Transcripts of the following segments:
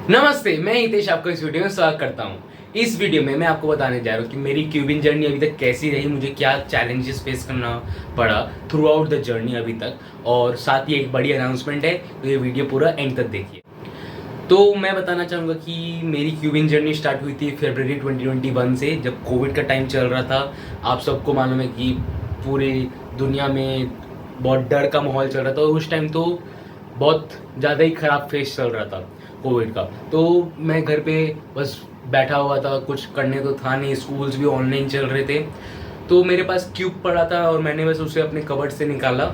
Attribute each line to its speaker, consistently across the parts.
Speaker 1: नमस्ते, मैं हितेश आपको इस वीडियो में स्वागत करता हूँ। इस वीडियो में मैं आपको बताने जा रहा हूँ कि मेरी क्यूबिन जर्नी अभी तक कैसी रही, मुझे क्या चैलेंजेस फेस करना पड़ा थ्रू आउट द जर्नी अभी तक, और साथ ही एक बड़ी अनाउंसमेंट है, तो ये वीडियो पूरा एंड तक देखिए। तो मैं बताना चाहूँगा कि मेरी क्यूबिन जर्नी स्टार्ट हुई थी फरवरी 2021 से, जब कोविड का टाइम चल रहा था। आप सबको मालूम है कि पूरी दुनिया में बहुत डर का माहौल चल रहा था, और उस टाइम तो बहुत ज़्यादा ही ख़राब फेस चल रहा था कोविड का। तो मैं घर पे बस बैठा हुआ था, कुछ करने तो था नहीं, स्कूल्स भी ऑनलाइन चल रहे थे। तो मेरे पास क्यूब पड़ा था और मैंने बस उसे अपने कबर्ड से निकाला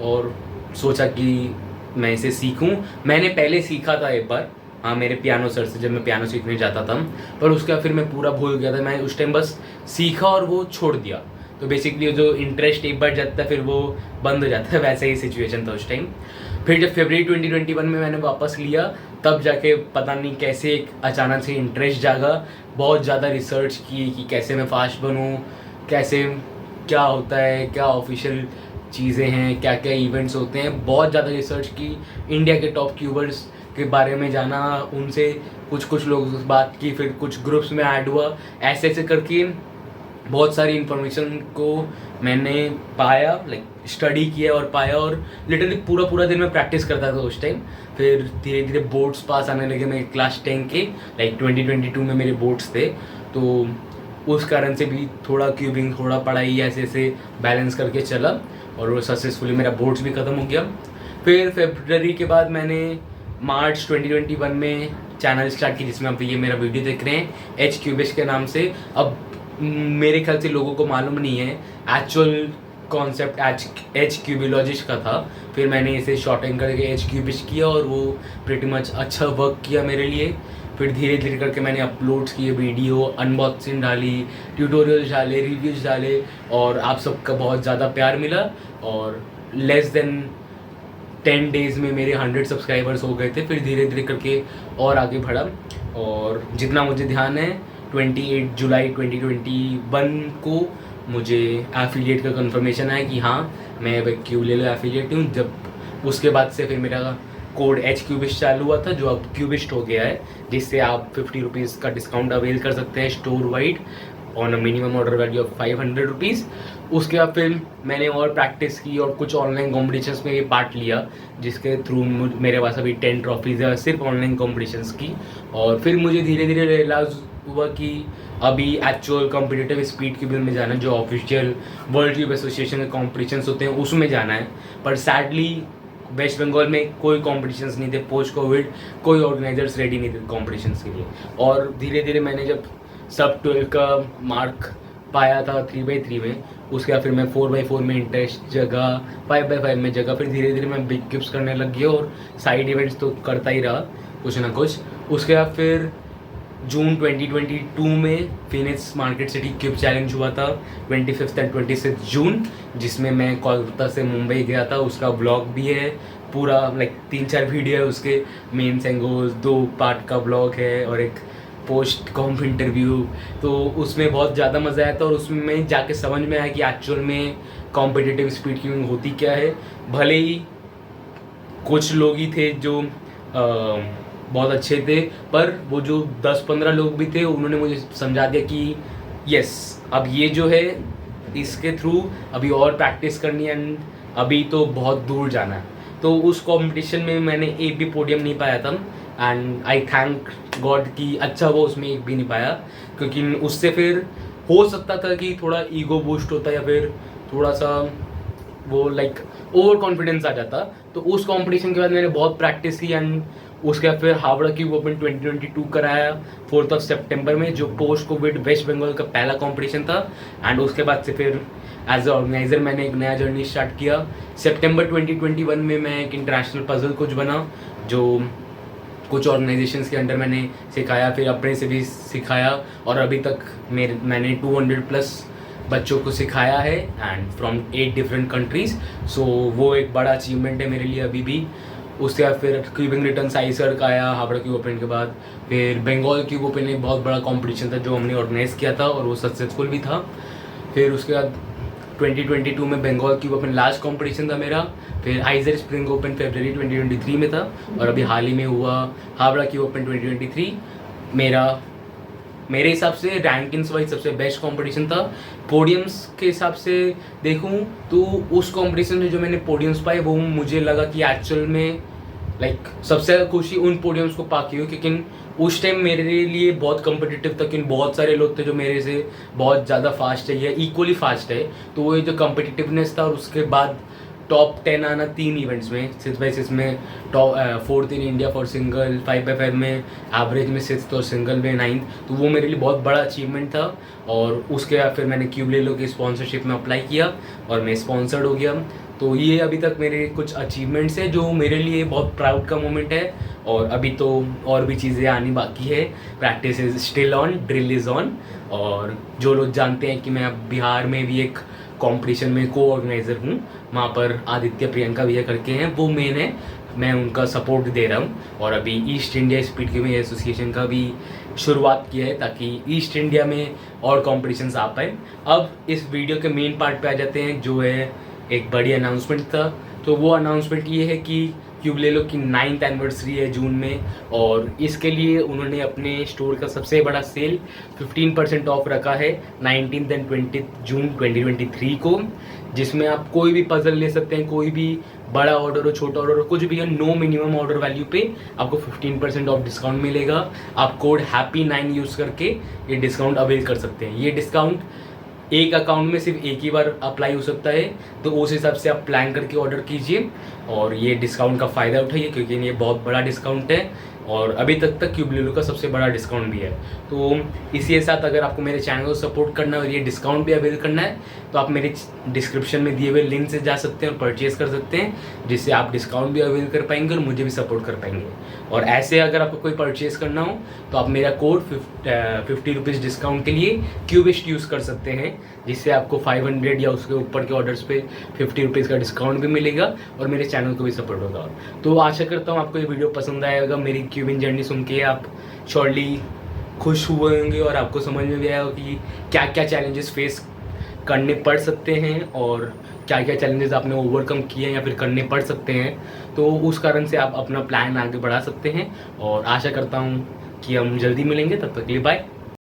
Speaker 1: और सोचा कि मैं इसे सीखूं। मैंने पहले सीखा था एक बार, हाँ, मेरे पियानो सर से, जब मैं पियानो सीखने जाता था, पर उसके बाद फिर मैं पूरा भूल गया था। मैं उस टाइम बस सीखा और वो छोड़ दिया। तो बेसिकली जो इंटरेस्ट एक बार जाता है फिर वो बंद हो जाता है, वैसा ही सिचुएशन था उस टाइम। फिर जब फरवरी 2021 में मैंने वापस लिया, तब जाके पता नहीं कैसे एक अचानक से इंटरेस्ट जागा। बहुत ज़्यादा रिसर्च की कि कैसे मैं फास्ट बनूँ, कैसे क्या होता है, क्या ऑफिशियल चीज़ें हैं, क्या क्या इवेंट्स होते हैं। बहुत ज़्यादा रिसर्च की, इंडिया के टॉप क्यूबर्स के बारे में जाना, उनसे कुछ लोगों से बात की, फिर कुछ ग्रुप्स में ऐड हुआ। ऐसे ऐसे करके बहुत सारी इन्फॉर्मेशन को मैंने पाया, लाइक स्टडी किया और पाया, और लिटरली पूरा दिन मैं प्रैक्टिस करता था उस टाइम। फिर धीरे धीरे बोर्ड्स पास आने लगे मेरे क्लास 10 के, लाइक 2022 में मेरे बोर्ड्स थे। तो उस कारण से भी थोड़ा क्यूबिंग, थोड़ा पढ़ाई, ऐसे ऐसे बैलेंस करके चला, और वो सक्सेसफुली मेरा बोर्ड्स भी ख़त्म हो गया। फिर फरवरी के बाद मैंने मार्च 2021 में चैनल स्टार्ट की, जिसमें अब ये मेरा वीडियो देख रहे हैं, एच क्यूबिश के नाम से। अब मेरे ख्याल से लोगों को मालूम नहीं है एक्चुअल कॉन्सेप्ट एच क्यूबिलॉजिस्ट का था। फिर मैंने इसे शॉर्टन करके एच क्यूबिश किया, और वो प्रिटी मच अच्छा वर्क किया मेरे लिए। फिर धीरे धीरे करके मैंने अपलोड्स किए, वीडियो अनबॉक्सिंग डाली, ट्यूटोरियल्स डाले, रिव्यूज़ डाले, और आप सबका बहुत ज़्यादा प्यार मिला। और लेस देन 10 डेज़ में मेरे 100 सब्सक्राइबर्स हो गए थे। फिर धीरे धीरे करके और आगे बढ़ा, और जितना मुझे ध्यान है 28 जुलाई 2021 को मुझे एफिलिएट का कंफर्मेशन आया कि हाँ, मैं अब क्यूलेलो एफिलिएट हूँ। जब उसके बाद से फिर मेरा कोड एच क्यूबिस्ट चालू हुआ था, जो अब क्यूबिस्ट हो गया है, जिससे आप 50 रुपीज़ का डिस्काउंट अवेल कर सकते हैं store wide on a minimum order value of 500 rupees. उसके बाद फिर मैंने और प्रैक्टिस की और कुछ ऑनलाइन कॉम्पिटिशन्स में भी पार्ट लिया, जिसके थ्रू मेरे पास अभी 10 ट्रॉफीज़ है सिर्फ ऑनलाइन कॉम्पिटिशन्स की। और फिर मुझे धीरे धीरे रियलाइज हुआ कि अभी एक्चुअल कॉम्पिटिटिव स्पीड क्यूबिल में जाना है, जो ऑफिशियल वर्ल्ड क्यूब एसोसिएशन के कॉम्पिटिशन्स होते हैं उसमें जाना है। पर सैडली वेस्ट बंगाल में कोई कॉम्पिटिशन्स नहीं थे, पोस्ट कोविड कोई ऑर्गेनाइजर्स रेडी नहीं थे कॉम्पिटिशन्स के लिए। और धीरे धीरे मैंने जब सब 12 का मार्क पाया था 3x3 में, उसके बाद फिर मैं 4x4 में इंटरेस्ट जगा, 5x5 में जगा। फिर धीरे धीरे मैं बिग क्यूब्स करने लग गया, और साइड इवेंट्स तो करता ही रहा कुछ ना कुछ। उसके बाद फिर जून 2022 में Phoenix market city cube challenge हुआ था 25 एंड 26 जून, जिसमें मैं कोलकाता से मुंबई गया था। उसका ब्लॉग भी है पूरा, लाइक 3-4 वीडियो है उसके, मेन्स एंड गोल्स 2 पार्ट का ब्लॉग है, और एक पोस्ट कॉम्प इंटरव्यू। तो उसमें बहुत ज़्यादा मज़ा आया था, और उसमें जाके समझ में आया कि एक्चुअल में कॉम्पिटिटिव स्पीड क्यूबिंग होती क्या है। भले ही कुछ लोग ही थे जो बहुत अच्छे थे, पर वो जो 10-15 लोग भी थे, उन्होंने मुझे समझा दिया कि यस, अब ये जो है इसके थ्रू अभी और प्रैक्टिस करनी है, एंड अभी तो बहुत दूर जाना है। तो उस कंपटीशन में मैंने एक भी पोडियम नहीं पाया था, एंड आई थैंक गॉड कि अच्छा वो उसमें एक भी नहीं पाया, क्योंकि उससे फिर हो सकता था कि थोड़ा ईगो बूस्ट होता, या फिर थोड़ा सा वो लाइक ओवर कॉन्फिडेंस आ जाता। तो उस कंपटीशन के बाद मैंने बहुत प्रैक्टिस की, एंड उसके बाद फिर हावड़ा क्यूब ओपन 2022 कराया 4 सितंबर में, जो पोस्ट कोविड वेस्ट बंगाल का पहला कंपटीशन था। एंड उसके बाद से फिर एज ए ऑर्गेनाइजर मैंने एक नया जर्नी स्टार्ट किया। सितंबर 2021 में मैं एक इंटरनेशनल पजल कोच बना, जो कुछ ऑर्गेनाइजेशंस के अंडर मैंने सिखाया, फिर अपने से भी सिखाया, और अभी तक मैंने 200+ बच्चों को सिखाया है, एंड फ्रॉम 8 डिफरेंट कंट्रीज़। सो वो एक बड़ा अचीवमेंट है मेरे लिए अभी भी। उसके बाद फिर क्यूबिंग रिटर्न आईसर का आया हावड़ा क्यूब ओपन के बाद। फिर बंगाल क्यूब ओपन एक बहुत बड़ा कंपटीशन था जो हमने ऑर्गेनाइज किया था, और वो सक्सेसफुल भी था। फिर उसके बाद 2022 में Bengal cube open last competition था मेरा, फिर आइजर स्प्रिंग ओपन फरवरी 2023 में था, और अभी हाल ही में हुआ हावड़ा क्यूब ओपन 2023 मेरे हिसाब से रैंकिंग्स वाइज सबसे बेस्ट कंपटीशन था। पोडियम्स के हिसाब से देखूं तो उस कंपटीशन में जो मैंने पोडियम्स पाए वो मुझे लगा कि एक्चुअल में सबसे ज़्यादा खुशी उन पोडियम्स को पाके हुई, क्योंकि उस टाइम मेरे लिए बहुत कम्पिटिटिव था, क्योंकि बहुत सारे लोग थे जो मेरे से बहुत ज़्यादा फास्ट है या इक्वली फास्ट है। तो वो जो कम्पिटिटिवनेस था, और उसके बाद टॉप 10 आना 3 इवेंट्स में, 6x6 में top 4th in India for single, 5x5 में एवरेज में 6th और सिंगल में 9th, तो वो मेरे लिए बहुत बड़ा अचीवमेंट था। और उसके बाद फिर मैंने क्यूब ले लो की स्पॉन्सरशिप में अप्लाई किया और मैं स्पॉन्सर्ड हो गया। तो ये अभी तक मेरे कुछ अचीवमेंट्स हैं जो मेरे लिए बहुत प्राउड का मोमेंट है। और अभी तो और भी चीज़ें आनी बाकी है। Practice is still on, drill is on. और जो लोग जानते हैं कि मैं अब बिहार में भी एक कंपटीशन में को ऑर्गेनाइज़र हूँ, वहाँ पर आदित्य प्रियंका भैया करके हैं, वो मेन है, मैं उनका सपोर्ट दे रहा हूँ। और अभी east India speed gaming association का भी शुरुआत किया है, ताकि ईस्ट इंडिया में और कॉम्पिटिशन्स आ पाए। अब इस वीडियो के मेन पार्ट पे आ जाते हैं, जो है एक बड़ी अनाउंसमेंट था। तो वो अनाउंसमेंट ये है कि क्यूब ले लो की 9th एनिवर्सरी है जून में, और इसके लिए उन्होंने अपने स्टोर का सबसे बड़ा सेल 15% ऑफ रखा है 19 एंड 20 जून 2023 को, जिसमें आप कोई भी पजल ले सकते हैं, कोई भी बड़ा ऑर्डर हो, छोटा ऑर्डर हो, कुछ भी हो, नो मिनिमम ऑर्डर वैल्यू पे आपको 15% ऑफ डिस्काउंट मिलेगा। आप कोड हैप्पी9 यूज़ करके ये डिस्काउंट अवेल कर सकते हैं। ये डिस्काउंट एक अकाउंट में सिर्फ एक ही बार अप्लाई हो सकता है, तो उस हिसाब से आप प्लान करके ऑर्डर कीजिए और ये डिस्काउंट का फ़ायदा उठाइए, क्योंकि ये बहुत बड़ा डिस्काउंट है और अभी तक क्यूब ले लो का सबसे बड़ा डिस्काउंट भी है। तो इसी के साथ अगर आपको मेरे चैनल को सपोर्ट करना है और ये डिस्काउंट भी अवेल करना है, तो आप मेरे डिस्क्रिप्शन में दिए हुए लिंक से जा सकते हैं और परचेज कर सकते हैं, जिससे आप डिस्काउंट भी अवेल कर पाएंगे और मुझे भी सपोर्ट कर पाएंगे। और ऐसे अगर आपको कोई परचेज करना हो तो आप मेरा कोड 50 रुपीज़ डिस्काउंट के लिए क्यूबिस्ट यूज़ कर सकते हैं, जिससे आपको 500 या उसके ऊपर के ऑर्डर्स पे 50 रुपीज़ का डिस्काउंट भी मिलेगा और मेरे चैनल को भी सपोर्ट होगा। तो आशा करता हूँ आपको ये वीडियो पसंद आएगा। मेरी क्यूबिंग जर्नी सुन के आप श्योरली खुश हुए होंगे और आपको समझ में भी आया हो कि क्या क्या चैलेंजेस फेस करने पड़ सकते हैं और क्या क्या चैलेंजेस आपने ओवरकम किए हैं या फिर करने पड़ सकते हैं। तो उस कारण से आप अपना प्लान आगे बढ़ा सकते हैं और आशा करता हूँ कि हम जल्दी मिलेंगे। तब तक के लिए बाय।